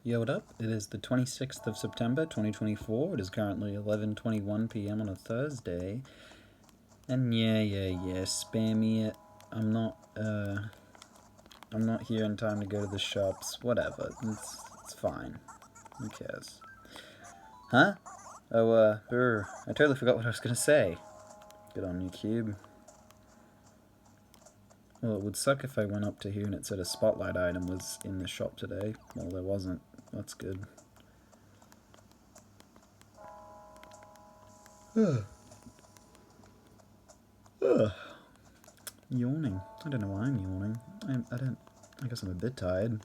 Yo, what up? It is the 26th of September, 2024. It is currently 11:21 p.m. on a Thursday. And yeah, spam me it. I'm not here in time to go to the shops. Whatever. It's fine. Who cares? Huh? I totally forgot what I was gonna say. Good on you, Cube. Well, it would suck if I went up to here and it said a spotlight item was in the shop today. Well, there wasn't. That's good. Yawning. I don't know why I'm yawning. I guess I'm a bit tired.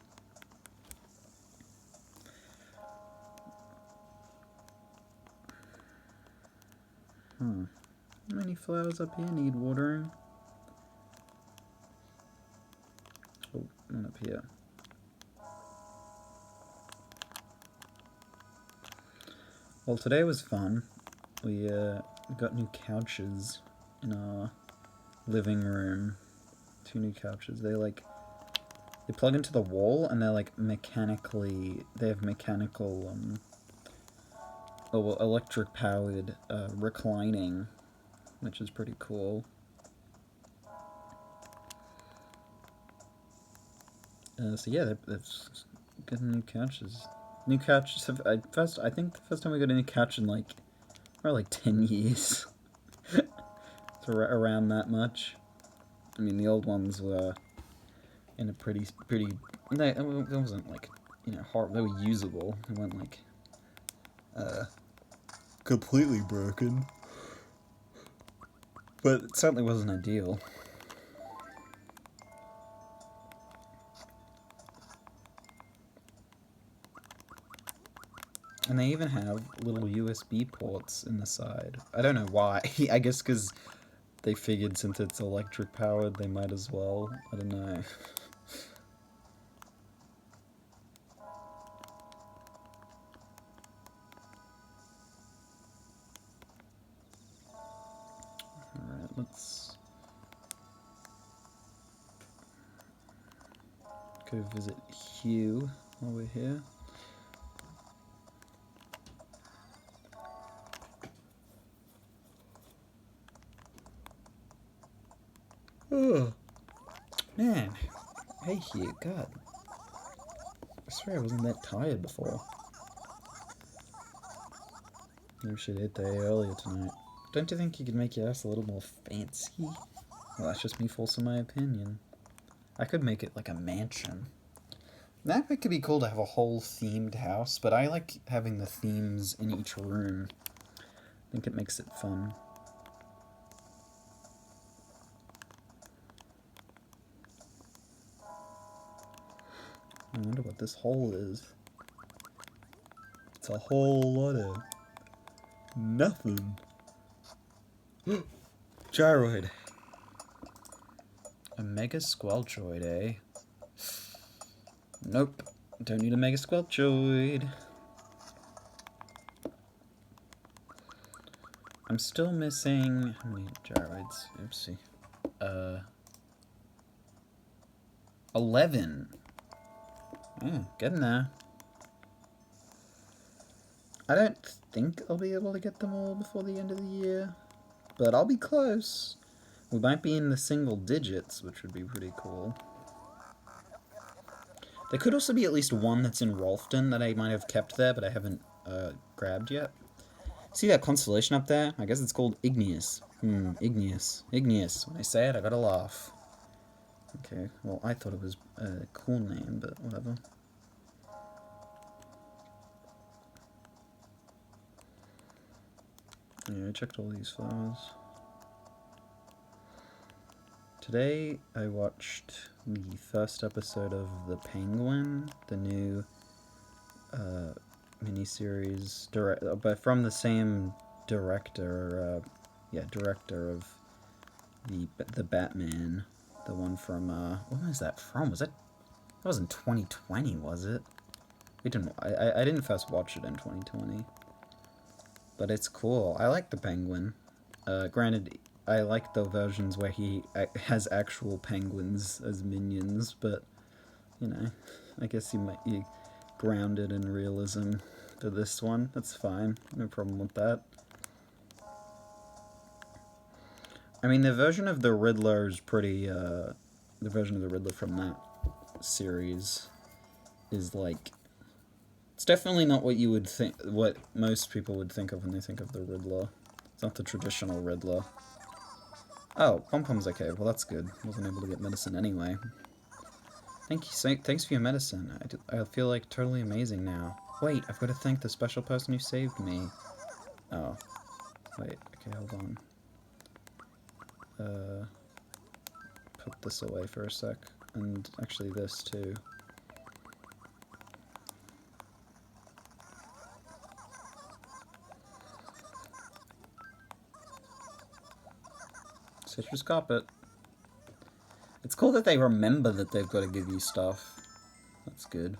How many flowers up here need watering? Oh, one up here. Well, today was fun. We got new couches in our living room. 2 new couches. They plug into the wall and they're they have mechanical electric powered reclining, which is pretty cool. So yeah, they're getting new couches. New couches. I think the first time we got a new couch in probably 10 years. It's around that much. I mean, the old ones were in a pretty. It wasn't horrible. They were usable. They weren't completely broken, but it certainly wasn't ideal. And they even have little USB ports in the side. I don't know why. I guess because they figured since it's electric powered, they might as well. I don't know. Alright, let's go visit Hugh while we're here. Oh, man. Hey, Hugh, God. I swear I wasn't that tired before. Maybe we should hit day earlier tonight. Don't you think you could make your ass a little more fancy? Well, that's just me forcing my opinion. I could make it like a mansion. That could be cool to have a whole themed house, but I like having the themes in each room. I think it makes it fun. I wonder what this hole is. It's a whole lot of nothing. Gyroid. A Mega Squelchoid, eh? Nope. Don't need a Mega Squelchoid. I'm still missing... How many gyroids? Oopsie. 11. Getting there. I don't think I'll be able to get them all before the end of the year, but I'll be close. We might be in the single digits, which would be pretty cool. There could also be at least one that's in Rolfton that I might have kept there, but I haven't grabbed yet. See that constellation up there? I guess it's called Igneous. Igneous. Igneous. When I say it, I gotta laugh. Okay, well, I thought it was a cool name, but whatever. Yeah, I checked all these flowers. Today, I watched the first episode of The Penguin, the new miniseries, but from the same director, director of the Batman, the one from, when was that from? That wasn't 2020, was it? I didn't first watch it in 2020. But it's cool. I like the Penguin. Granted, I like the versions where he has actual penguins as minions, but, I guess you grounded in realism for this one. That's fine. No problem with that. I mean, the version of the Riddler is pretty, the version of the Riddler from that series is like, it's definitely not what you would think, what most people would think of when they think of the Riddler. It's not the traditional Riddler. Oh, Pompom's okay. Well, that's good. Wasn't able to get medicine anyway. Thanks for your medicine. I feel like totally amazing now. Wait, I've got to thank the special person who saved me. Oh. Wait, okay, hold on. Put this away for a sec. And actually this too. Citrus carpet. It's cool that they remember that they've got to give you stuff. That's good.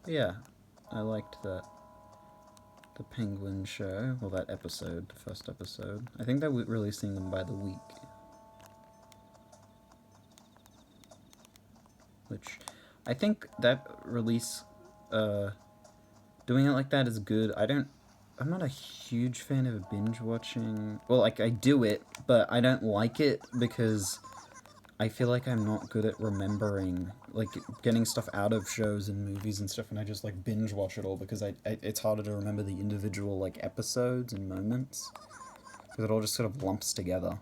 Yeah, I liked that. The Penguin show. Well, that episode, the first episode. I think they're releasing them by the week. Which, I think that release, doing it like that is good. I'm not a huge fan of binge watching. Well, like, I do it, but I don't like it because I feel like I'm not good at remembering, like, getting stuff out of shows and movies and stuff, and I just, like, binge watch it all because it's harder to remember the individual, like, episodes and moments. Because it all just sort of lumps together.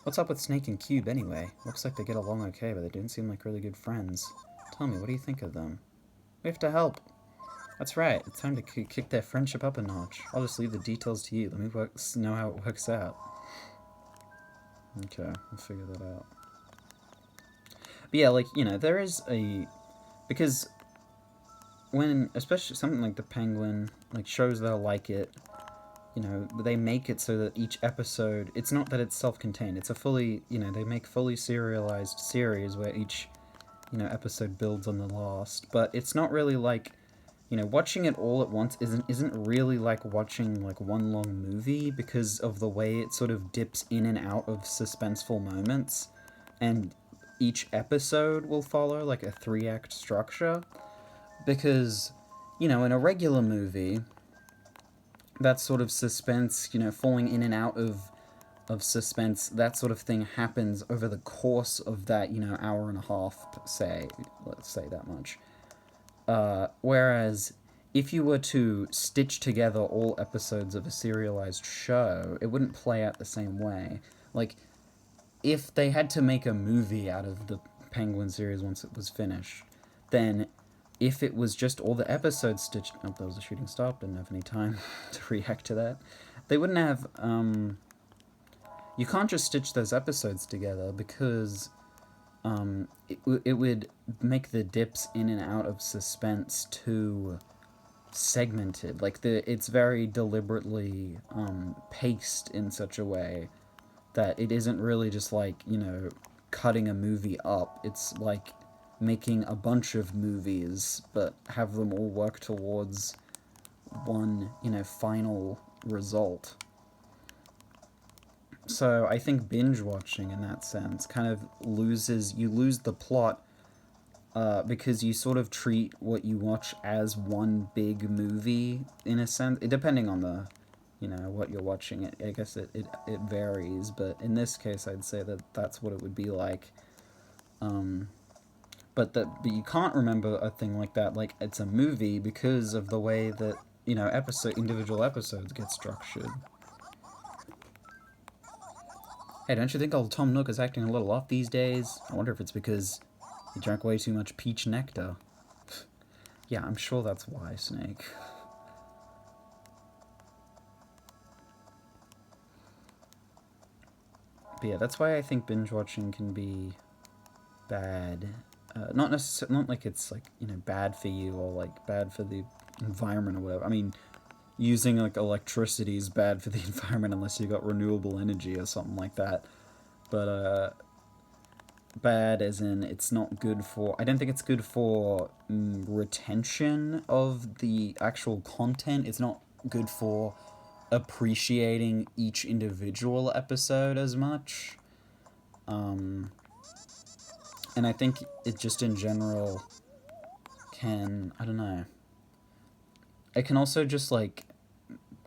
What's up with Snake and Cube, anyway? Looks like they get along okay, but they don't seem like really good friends. Tell me, what do you think of them? We have to help. That's right, it's time to kick their friendship up a notch. I'll just leave the details to you. Let me know how it works out. Okay, we'll figure that out. But yeah, like, you know, there is a... Because when, especially something like The Penguin, like, shows that are like it, you know, they make it so that each episode, it's not that it's self-contained, it's a fully, you know, they make fully serialized series where each, you know, episode builds on the last, but it's not really like, you know, watching it all at once isn't really like watching, like, one long movie because of the way it sort of dips in and out of suspenseful moments, and each episode will follow, like, a 3-act structure, because, you know, in a regular movie, that sort of suspense, you know, falling in and out of suspense, that sort of thing happens over the course of that, you know, hour and a half, say, let's say that much. Whereas, if you were to stitch together all episodes of a serialized show, it wouldn't play out the same way. Like, if they had to make a movie out of the Penguin series once it was finished, then if it was just all the episodes stitched... Oh, there was a shooting stop, didn't have any time to react to that. They wouldn't have... You can't just stitch those episodes together because it would make the dips in and out of suspense too segmented. Like, it's very deliberately paced in such a way that it isn't really just like, you know, cutting a movie up. It's like making a bunch of movies, but have them all work towards one, you know, final result. So I think binge watching in that sense kind of you lose the plot because you sort of treat what you watch as one big movie in a sense, depending on the, you know, what you're watching. I guess it varies, but in this case I'd say that that's what it would be like. But you can't remember a thing like that like it's a movie because of the way that, you know, individual episodes get structured. Hey, don't you think old Tom Nook is acting a little off these days? I wonder if it's because he drank way too much peach nectar. Yeah, I'm sure that's why, Snake. But yeah, that's why I think binge watching can be bad. Not like it's like, you know, bad for you or like bad for the environment or whatever. I mean, using like electricity is bad for the environment unless you got renewable energy or something like that. But bad as in it's not good for... I don't think it's good for retention of the actual content. It's not good for appreciating each individual episode as much. And I think it just in general can... I don't know. It can also just, like,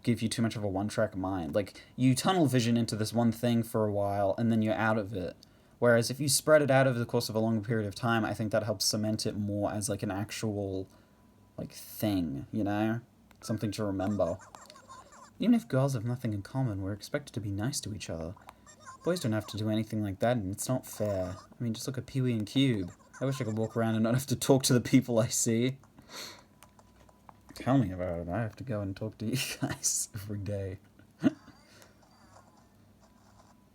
give you too much of a one-track mind. Like, you tunnel vision into this one thing for a while, and then you're out of it. Whereas if you spread it out over the course of a longer period of time, I think that helps cement it more as, like, an actual, like, thing, you know? Something to remember. Even if girls have nothing in common, we're expected to be nice to each other. Boys don't have to do anything like that, and it's not fair. I mean, just look at Peewee and Cube. I wish I could walk around and not have to talk to the people I see. Tell me about it. I have to go and talk to you guys every day.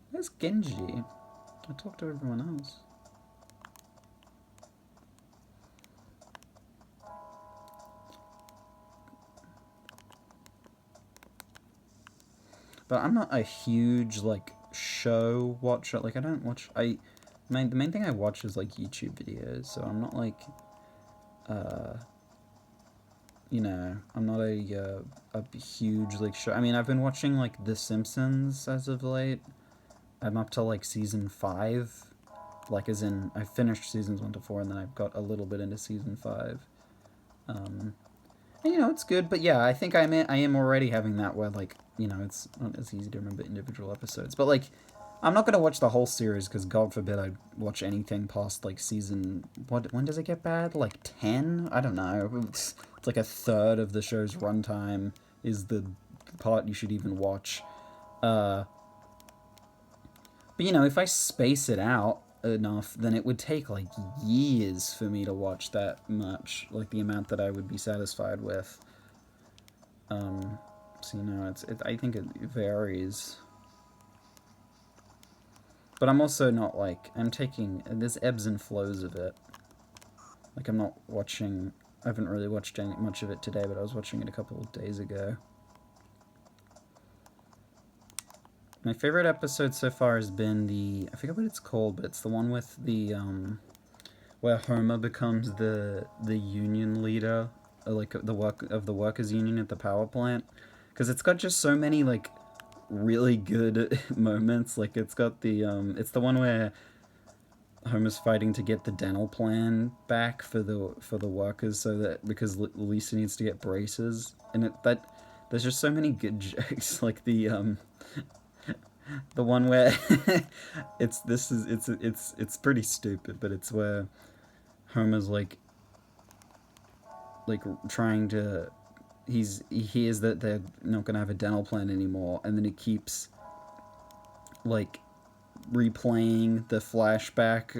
Where's Genji? I talk to everyone else. But I'm not a huge, like, show watcher. Like, I don't watch... the main thing I watch is, like, YouTube videos. So I'm not, like... you know, I'm not a huge, like, show... I mean, I've been watching, like, The Simpsons as of late. I'm up to, like, season 5. Like, as in, I finished seasons 1 to 4, and then I've got a little bit into season 5. And, you know, it's good, but yeah, I think I am already having that where, like, you know, it's not as easy to remember individual episodes. But, like, I'm not going to watch the whole series, because God forbid I watch anything past, like, season... When does it get bad? Like, 10? I don't know. It's like a third of the show's runtime is the part you should even watch. But, you know, if I space it out enough, then it would take, like, years for me to watch that much. Like, the amount that I would be satisfied with. So, you know, I think it varies. But I'm also not, like, there's ebbs and flows of it. Like, I'm not watching... I haven't really watched much of it today, but I was watching it a couple of days ago. My favorite episode so far has been I forget what it's called, but it's the one with the, where Homer becomes the union leader, like, the workers' union at the power plant. Because it's got just so many, like, really good moments. Like, it's got it's the one where Homer's fighting to get the dental plan back for the workers, so that, because Lisa needs to get braces. And there's just so many good jokes. Like, the one where it's pretty stupid, but it's where Homer's like trying to he hears that they're not gonna have a dental plan anymore, and then he keeps, like, replaying the flashback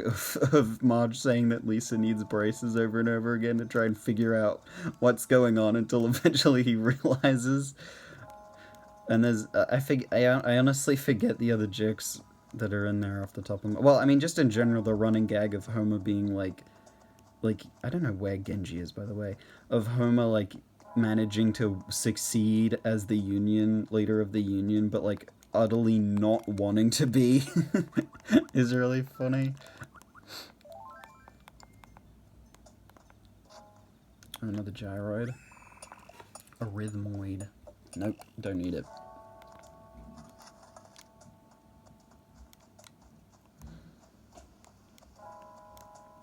of Marge saying that Lisa needs braces over and over again to try and figure out what's going on, until eventually he realizes. And there's, I honestly forget the other jokes that are in there off the top of my... Well, I mean, just in general, the running gag of Homer being, like, I don't know where Genji is, by the way, of Homer, like, managing to succeed as the union, leader of the union, but, like, utterly not wanting to be, is really funny. Another gyroid. A rhythmoid. Nope, don't need it.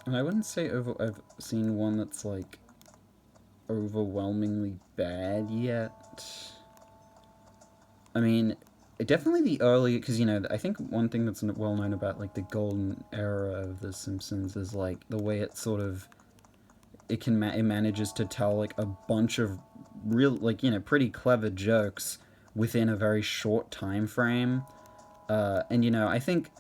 And I wouldn't say I've seen one that's, like, overwhelmingly bad yet. I mean, definitely the early... Because, you know, I think one thing that's well known about, like, the golden era of The Simpsons is, like, the way it sort of... It manages to tell, like, a bunch of real, like, you know, pretty clever jokes within a very short time frame. And, you know, I think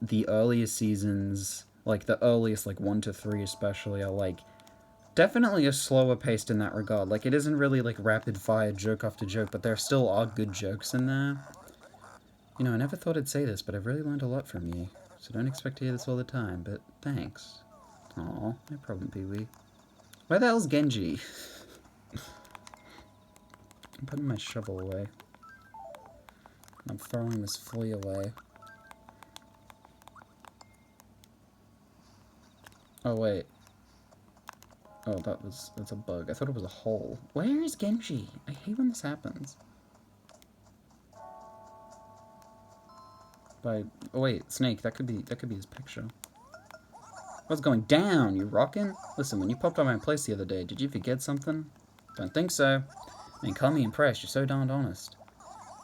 the earliest seasons, like, the earliest, like, 1 to 3 especially, are, like, definitely a slower paced in that regard. Like, it isn't really, like, rapid fire joke after joke, but there still are good jokes in there. You know, I never thought I'd say this, but I've really learned a lot from you. So don't expect to hear this all the time, but thanks. Aw, no problem, Peewee. Where the hell's Genji? I'm putting my shovel away. I'm throwing this flea away. Oh, wait. Oh, that's a bug. I thought it was a hole. Where is Genji? I hate when this happens. Oh wait, Snake, that could be his picture. What's going down? You rockin'? Listen, when you popped on my place the other day, did you forget something? Don't think so. I mean, call me impressed, you're so darned honest.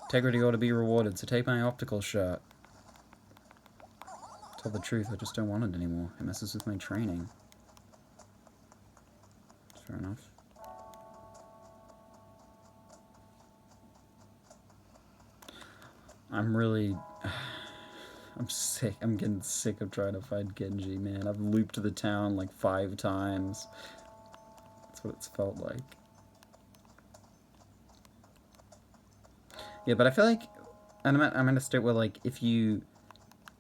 Integrity ought to be rewarded, so take my optical shot. Tell the truth, I just don't want it anymore. It messes with my training. Fair enough. I'm sick. I'm getting sick of trying to find Genji, man. I've looped the town like 5 times. That's what it's felt like. Yeah, but I feel like I'm at a state where, like, if you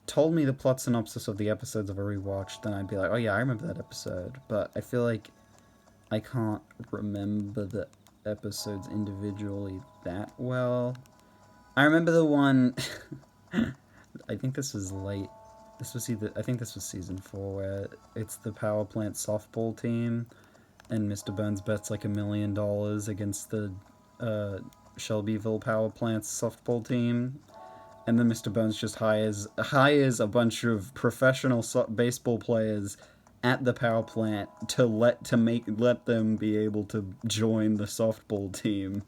told me the plot synopsis of the episodes I've already watched, then I'd be like, oh yeah, I remember that episode. But I feel like I can't remember the episodes individually that well. I remember the one... I think this was late. I think this was season 4, where it's the power plant softball team, and Mr. Burns bets like $1 million against the Shelbyville power plant's softball team, and then Mr. Burns just hires a bunch of professional baseball players at the power plant to let them be able to join the softball team.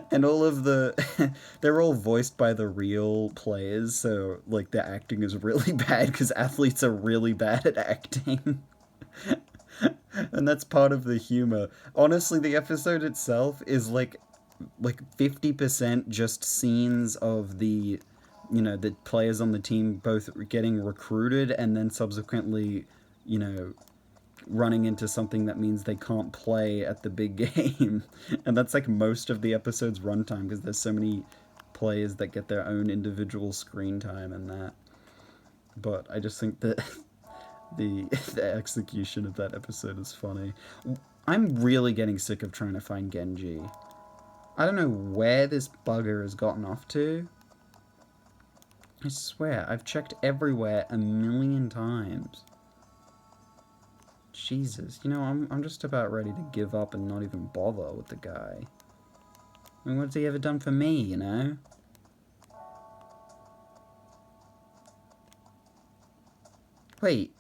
And all of they're all voiced by the real players, so like the acting is really bad because athletes are really bad at acting. And that's part of the humor. Honestly, the episode itself is like 50% just scenes of the players on the team both getting recruited and then subsequently, running into something that means they can't play at the big game. And that's like most of the episode's runtime because there's so many players that get their own individual screen time and that. But I just think that the execution of that episode is funny. I'm really getting sick of trying to find Genji. I don't know where this bugger has gotten off to. I swear, I've checked everywhere 1,000,000 times. Jesus, I'm just about ready to give up and not even bother with the guy. I mean, what's he ever done for me, Wait.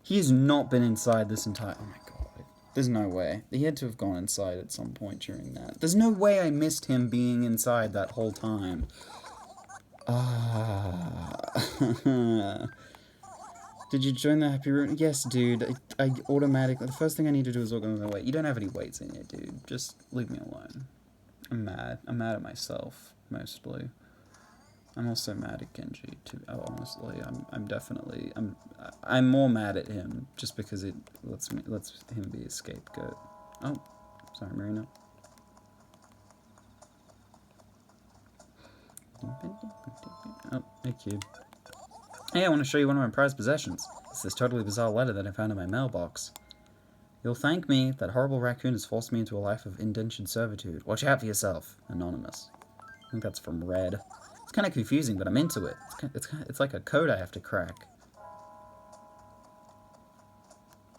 He has not been inside this entire... Oh my god. There's no way. He had to have gone inside at some point during that. There's no way I missed him being inside that whole time. Did you join the happy room? Yes, dude. I automatically... The first thing I need to do is organize my weight. You don't have any weights in here, dude. Just leave me alone. I'm mad. I'm mad at myself, mostly. I'm also mad at Genji, too. Honestly, I'm more mad at him just because it lets him be a scapegoat. Oh, sorry, Marina. Oh, hey, Cube. Hey, I want to show you one of my prized possessions. It's this totally bizarre letter that I found in my mailbox. You'll thank me. That horrible raccoon has forced me into a life of indentured servitude. Watch out for yourself. Anonymous. I think that's from Red. It's kind of confusing, but I'm into it. It's like a code I have to crack.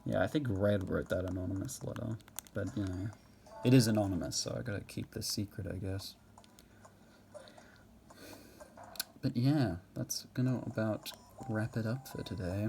Yeah, I think Red wrote that anonymous letter. But, it is anonymous, so I gotta keep this secret, I guess. But yeah, that's gonna about wrap it up for today.